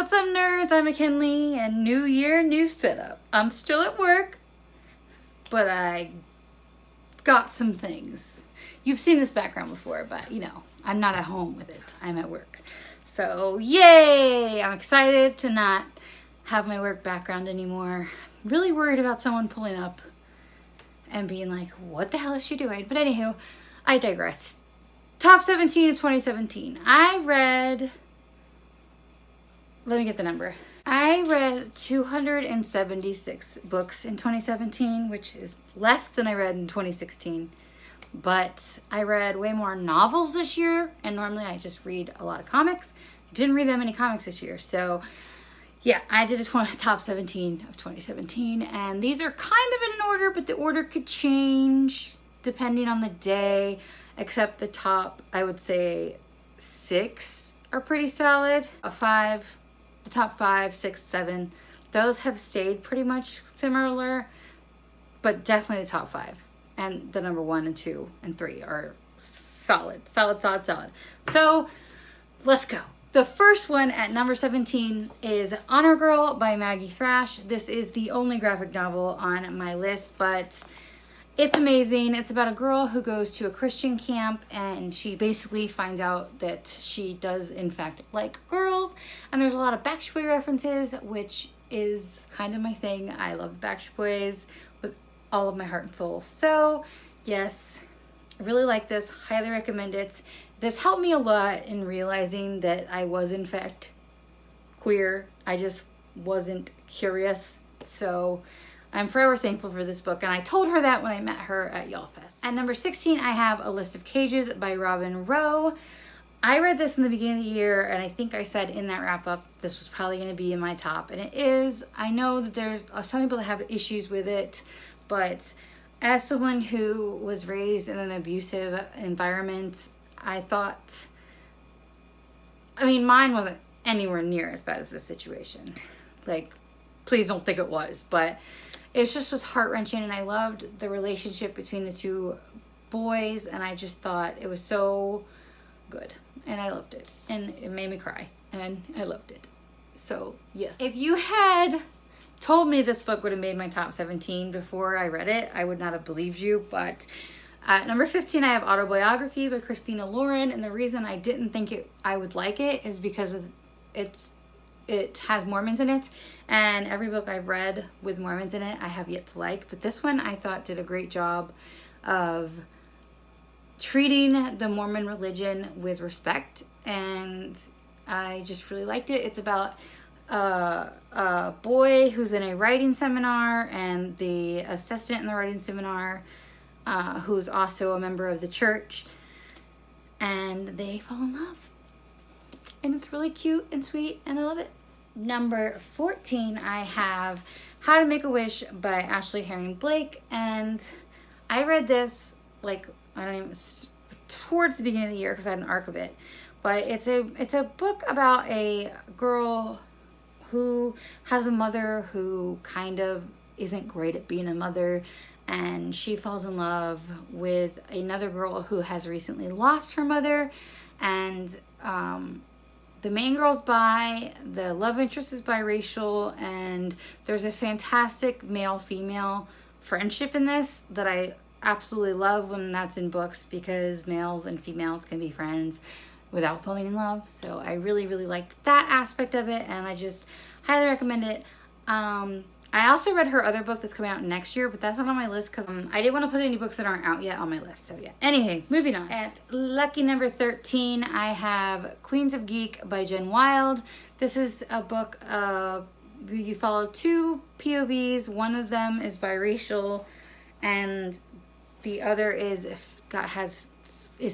What's up, nerds? I'm McKinley, and new year, new setup. I'm still at work, but I got some things. You've seen this background before, but you know, I'm not at home with it. I'm at work. So, yay! I'm excited to not have my work background anymore. I'm really worried about someone pulling up and being like, what the hell is she doing? But anywho, I digress. Top 17 of 2017. I read... Let me get the number. I read 276 books in 2017, which is less than I read in 2016. But I read way more novels this year, and normally I just read a lot of comics. I didn't read that many comics this year, so yeah, I did a top 17 of 2017, and these are kind of in an order, but the order could change depending on the day, except the top, I would say 6 are pretty solid. The top 5, 6, 7, those have stayed pretty much similar, but definitely the top 5. And the number 1 and 2 and 3 are solid. So let's go. The first one at number 17 is Honor Girl by Maggie Thrash. This is the only graphic novel on my list, but it's amazing. It's about a girl who goes to a Christian camp, and she basically finds out that she does in fact like girls. And there's a lot of Backstreet Boys references, which is kind of my thing. I love Backstreet Boys with all of my heart and soul. So yes, I really like this. Highly recommend it. This helped me a lot in realizing that I was in fact queer. I just wasn't curious. So I'm forever thankful for this book, and I told her that when I met her at YALLFest. At number 16, I have A List of Cages by Robin Rowe. I read this in the beginning of the year, and I think I said in that wrap-up this was probably going to be in my top, and it is. I know that there's some people that have issues with it, but as someone who was raised in an abusive environment, I thought, I mean, mine wasn't anywhere near as bad as this situation. Like, please don't think it was, but it just was heart-wrenching, and I loved the relationship between the two boys, and I just thought it was so good, and I loved it, and it made me cry, and I loved it. So yes, if you had told me this book would have made my top 17 before I read it, I would not have believed you. But at number 15, I have Autobiography by Christina Lauren, and the reason I didn't think I would like it is because it has Mormons in it, and every book I've read with Mormons in it I have yet to like, but this one I thought did a great job of treating the Mormon religion with respect, and I just really liked it. It's about a boy who's in a writing seminar, and the assistant in the writing seminar who's also a member of the church, and they fall in love, and it's really cute and sweet, and I love it. Number 14, I have How to Make a Wish by Ashley Herring Blake, and I read this like, I don't even, towards the beginning of the year because I had an arc of it, but it's a book about a girl who has a mother who kind of isn't great at being a mother, and she falls in love with another girl who has recently lost her mother, and the main girl's bi, the love interest is biracial, and there's a fantastic male-female friendship in this that I absolutely love when that's in books, because males and females can be friends without falling in love. So I really, really liked that aspect of it, and I just highly recommend it. I also read her other book that's coming out next year, but that's not on my list because I didn't want to put any books that aren't out yet on my list. So yeah. Anyway, moving on. At lucky number 13, I have Queens of Geek by Jen Wilde. This is a book you follow 2 POVs. One of them is biracial, and the other is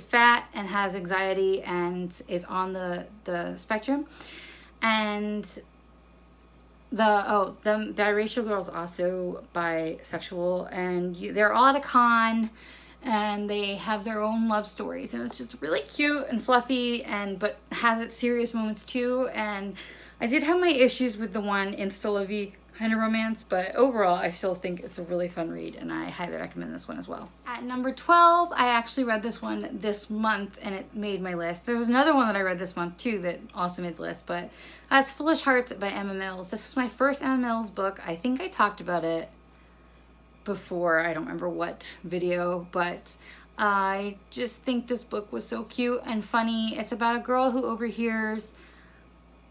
fat and has anxiety and is on the spectrum. And the biracial girl is also bisexual, and they're all at a con, and they have their own love stories, and it's just really cute and fluffy, but has its serious moments too. And I did have my issues with the one Insta Livy kind of romance, but overall I still think it's a really fun read, and I highly recommend this one as well. At number 12, I actually read this one this month and it made my list. There's another one that I read this month too that also made the list, but that's Foolish Hearts by Emma Mills. This was my first Emma Mills book. I think I talked about it before, I don't remember what video, but I just think this book was so cute and funny. It's about a girl who overhears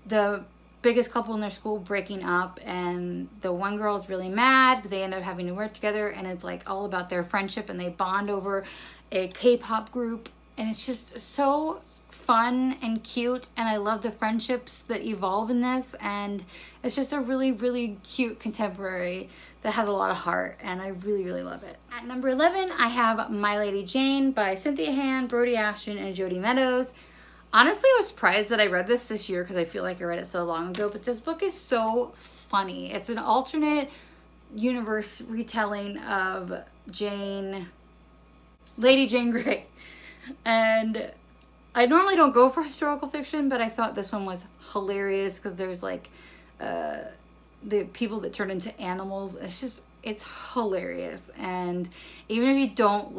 the biggest couple in their school breaking up, and the one girl is really mad, but they end up having to work together, and it's like all about their friendship, and they bond over a K-pop group, and it's just so fun and cute, and I love the friendships that evolve in this, and it's just a really, really cute contemporary that has a lot of heart, and I really, really love it. At number 11, I have My Lady Jane by Cynthia Han, Brody Ashton, and Jody Meadows. Honestly, I was surprised that I read this year because I feel like I read it so long ago, but this book is so funny. It's an alternate universe retelling of Lady Jane Grey. And I normally don't go for historical fiction, but I thought this one was hilarious because there's like the people that turn into animals. It's hilarious. And even if you don't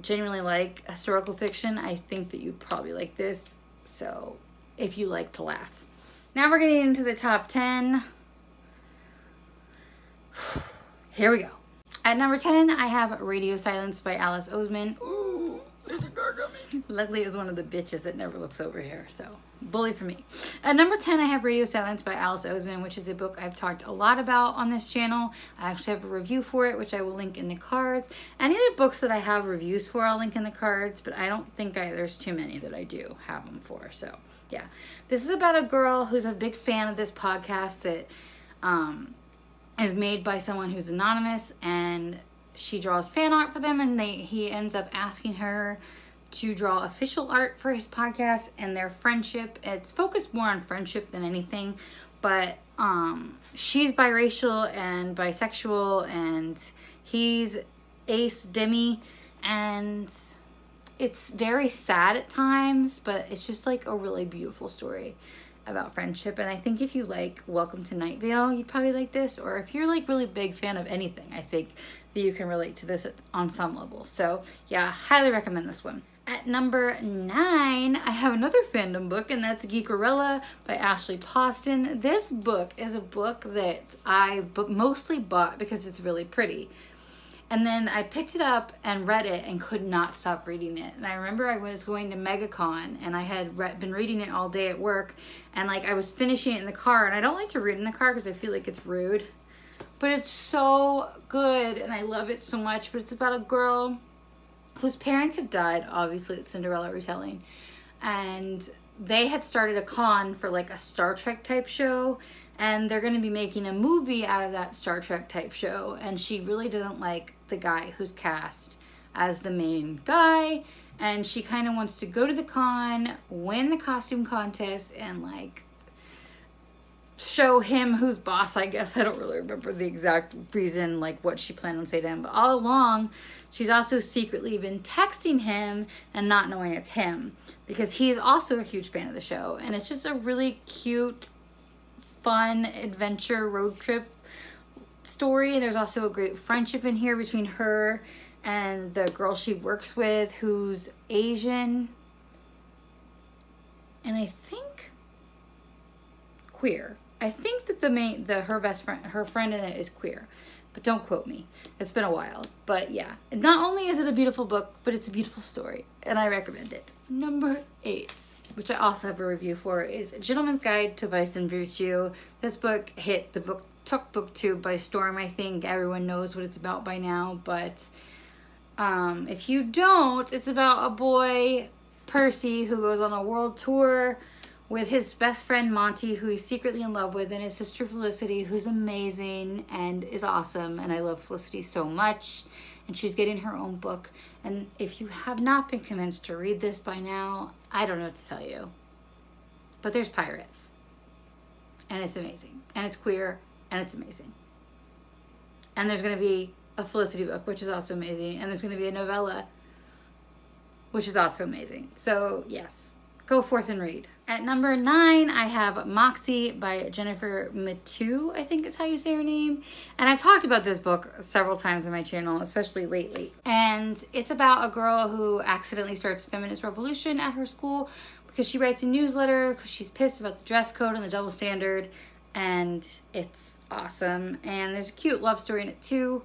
genuinely like historical fiction, I think that you'd probably like this. So if you like to laugh. Now we're getting into the top 10. Here we go. At number 10, I have Radio Silence by Alice Oseman. Ooh, there's a gargummy. Luckily, it was one of the bitches that never looks over here, so bully for me. At number 10, I have Radio Silence by Alice Oseman, which is a book I've talked a lot about on this channel. I actually have a review for it, which I will link in the cards. Any of the books that I have reviews for, I'll link in the cards, but I don't think there's too many that I do have them for, so yeah. This is about a girl who's a big fan of this podcast that is made by someone who's anonymous, and she draws fan art for them, and he ends up asking her to draw official art for his podcast and their friendship. It's focused more on friendship than anything, but she's biracial and bisexual, and he's ace demi, and it's very sad at times, but it's just like a really beautiful story about friendship. And I think if you like Welcome to Night Vale, you'd probably like this, or if you're like really big fan of anything, I think that you can relate to this on some level. So yeah, highly recommend this one. At number 9, I have another fandom book, and that's Geekerella by Ashley Poston. This book is a book that I mostly bought because it's really pretty. And then I picked it up and read it and could not stop reading it. And I remember I was going to MegaCon, and I had been reading it all day at work, and I was finishing it in the car, and I don't like to read in the car because I feel like it's rude. But it's so good, and I love it so much. But it's about a girl whose parents have died. Obviously, it's Cinderella retelling. And they had started a con for a Star Trek type show, and they're going to be making a movie out of that Star Trek type show. And she really doesn't like the guy who's cast as the main guy, and she kind of wants to go to the con, win the costume contest, and show him who's boss, I guess. I don't really remember the exact reason, what she planned on saying to him. But all along, she's also secretly been texting him and not knowing it's him, because he's also a huge fan of the show. And it's just a really cute, fun adventure road trip story. And there's also a great friendship in here between her and the girl she works with, who's Asian, and I think queer. I think that her friend in it is queer, but don't quote me. It's been a while. But yeah, and not only is it a beautiful book, but it's a beautiful story, and I recommend it. Number 8, which I also have a review for, is A Gentleman's Guide to Vice and Virtue. This book took BookTube by storm. I think everyone knows what it's about by now, but if you don't, it's about a boy, Percy, who goes on a world tour with his best friend Monty, who he's secretly in love with, and his sister Felicity, who's amazing and is awesome, and I love Felicity so much, and she's getting her own book. And if you have not been convinced to read this by now, I don't know what to tell you, but there's pirates, and it's amazing, and it's queer, and it's amazing, and there's going to be a Felicity book, which is also amazing, and there's going to be a novella, which is also amazing. So yes, go forth and read. At number 9, I have Moxie by Jennifer Matu, I think is how you say her name. And I've talked about this book several times on my channel, especially lately. And it's about a girl who accidentally starts a feminist revolution at her school because she writes a newsletter because she's pissed about the dress code and the double standard. And it's awesome. And there's a cute love story in it too.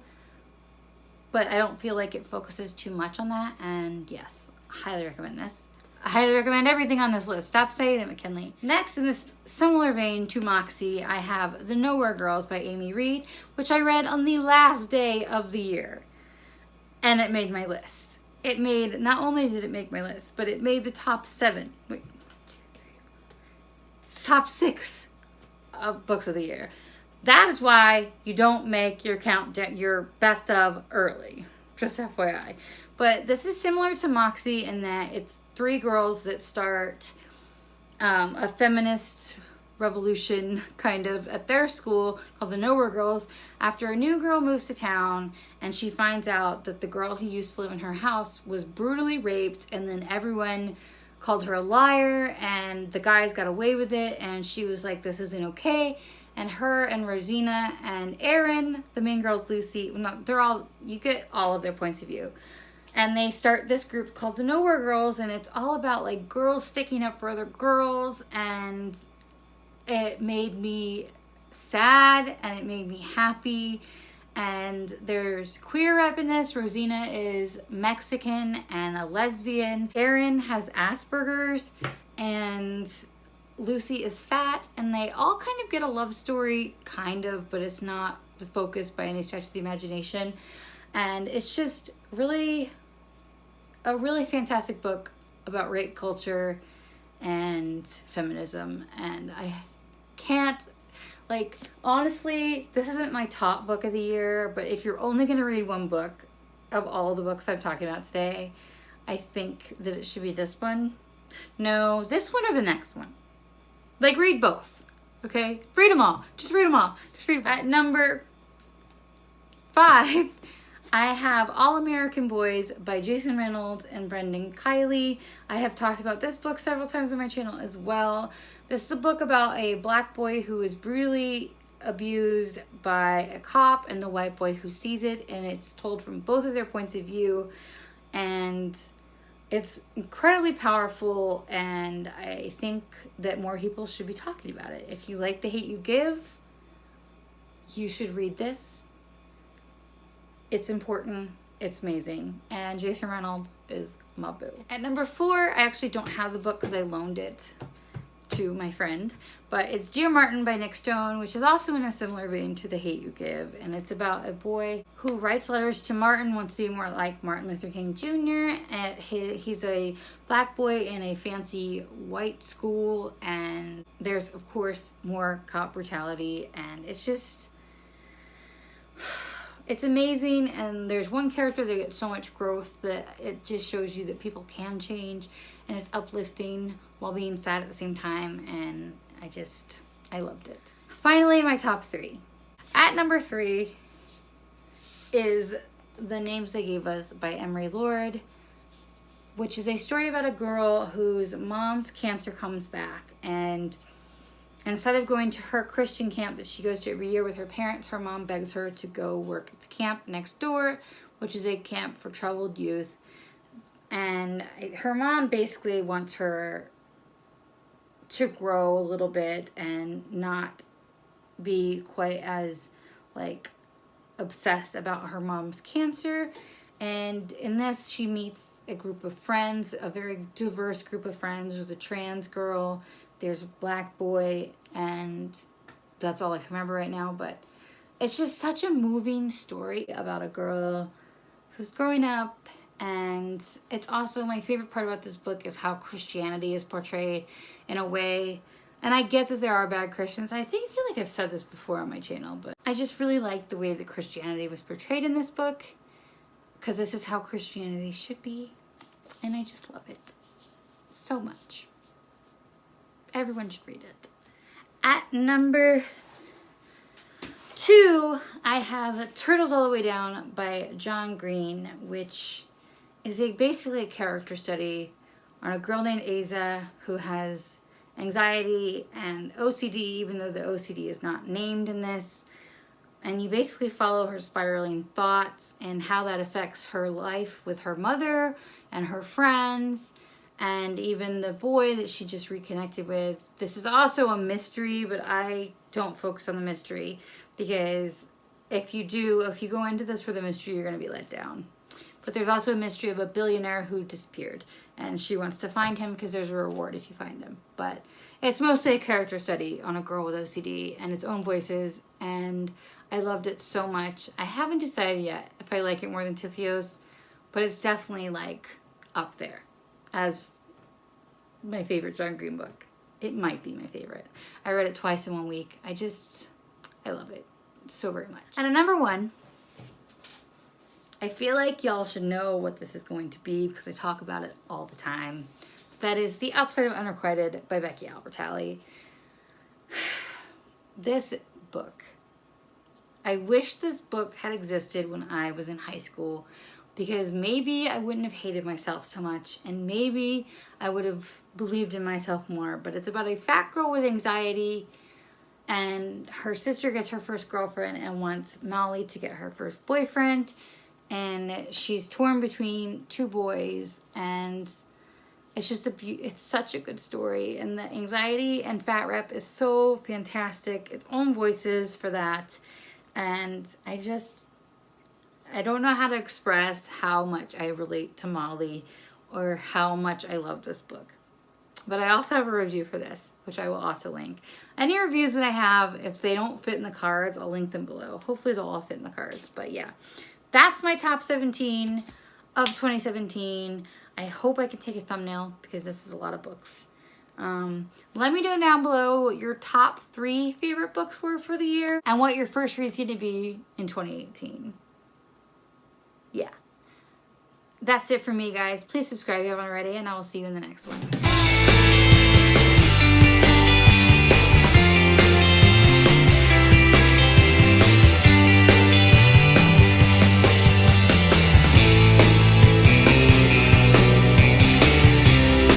But I don't feel like it focuses too much on that. And yes, I highly recommend this. I highly recommend everything on this list. Stop saying it, McKinley. Next, in this similar vein to Moxie, I have The Nowhere Girls by Amy Reed, which I read on the last day of the year. And it made my list. It made, not only did it make my list, but it made the top 7. Wait, 1, 2, 3, top 6 of books of the year. That is why you don't make your countdown, your best of early. Just FYI. But this is similar to Moxie in that it's 3 girls that start a feminist revolution kind of at their school called the Nowhere Girls after a new girl moves to town and she finds out that the girl who used to live in her house was brutally raped, and then everyone called her a liar and the guys got away with it, and she was like, this isn't okay. And her and Rosina and Erin, the main girls, Lucy, they're all, you get all of their points of view. And they start this group called the Nowhere Girls, and it's all about like girls sticking up for other girls, and it made me sad and it made me happy. And there's queer rep in this. Rosina is Mexican and a lesbian. Erin has Asperger's, and Lucy is fat, and they all kind of get a love story, kind of, but it's not the focus by any stretch of the imagination. And it's just really a really fantastic book about rape culture and feminism. And I can't, like, honestly, this isn't my top book of the year, but if you're only going to read one book of all the books I'm talking about today, I think that it should be this one. No, this one or the next one. Like, read both, okay? Read them all. Just read them all. Just read them all. At number 5, I have All American Boys by Jason Reynolds and Brendan Kiley. I have talked about this book several times on my channel as well. This is a book about a black boy who is brutally abused by a cop and the white boy who sees it, and it's told from both of their points of view. And it's incredibly powerful, and I think that more people should be talking about it. If you like The Hate U Give, you should read this. It's important. It's amazing. And Jason Reynolds is my boo. At number 4, I actually don't have the book because I loaned it to my friend, but it's Dear Martin by Nick Stone, which is also in a similar vein to The Hate U Give, and it's about a boy who writes letters to Martin, wants to be more like Martin Luther King Jr. And he's a black boy in a fancy white school, and there's of course more cop brutality, and it's just, it's amazing. And there's one character that gets so much growth that it just shows you that people can change, and it's uplifting while being sad at the same time, and I loved it. Finally, my top 3. At number 3 is The Names They Gave Us by Emery Lord, which is a story about a girl whose mom's cancer comes back, and instead of going to her Christian camp that she goes to every year with her parents, her mom begs her to go work at the camp next door, which is a camp for troubled youth. And her mom basically wants her to grow a little bit and not be quite as like obsessed about her mom's cancer. And in this, she meets a group of friends, a very diverse group of friends. There's a trans girl, there's a black boy, and that's all I can remember right now. But it's just such a moving story about a girl who's growing up. And it's also, my favorite part about this book is how Christianity is portrayed in a way. And I get that there are bad Christians. I feel like I've said this before on my channel, but I just really like the way that Christianity was portrayed in this book, because this is how Christianity should be. And I just love it so much. Everyone should read it. At number 2, I have Turtles All the Way Down by John Green, which is basically a character study on a girl named Aza who has anxiety and OCD, even though the OCD is not named in this. And you basically follow her spiraling thoughts and how that affects her life with her mother and her friends and even the boy that she just reconnected with. This is also a mystery, but I don't focus on the mystery because if you go into this for the mystery, you're going to be let down. But there's also a mystery of a billionaire who disappeared, and she wants to find him because there's a reward if you find him. But it's mostly a character study on a girl with OCD and its own voices, and I loved it so much. I haven't decided yet if I like it more than Tifios, but it's definitely like up there as my favorite John Green book. It might be my favorite. I read it twice in 1 week. I love it so very much. And at number 1, I feel like y'all should know what this is going to be because I talk about it all the time. That is The Upside of Unrequited by Becky Albertalli. This book, I wish this book had existed when I was in high school because maybe I wouldn't have hated myself so much and maybe I would have believed in myself more. But it's about a fat girl with anxiety and her sister gets her first girlfriend and wants Molly to get her first boyfriend. And she's torn between 2 boys, and it's just it's such a good story. And the anxiety and fat rep is so fantastic. Its own voices for that. And I don't know how to express how much I relate to Molly or how much I love this book. But I also have a review for this, which I will also link. Any reviews that I have, if they don't fit in the cards, I'll link them below. Hopefully they'll all fit in the cards, but yeah. That's my top 17 of 2017. I hope I can take a thumbnail because this is a lot of books. Let me know down below what your top 3 favorite books were for the year and what your first read's going to be in 2018. Yeah. That's it for me, guys. Please subscribe if you haven't already, and I will see you in the next one.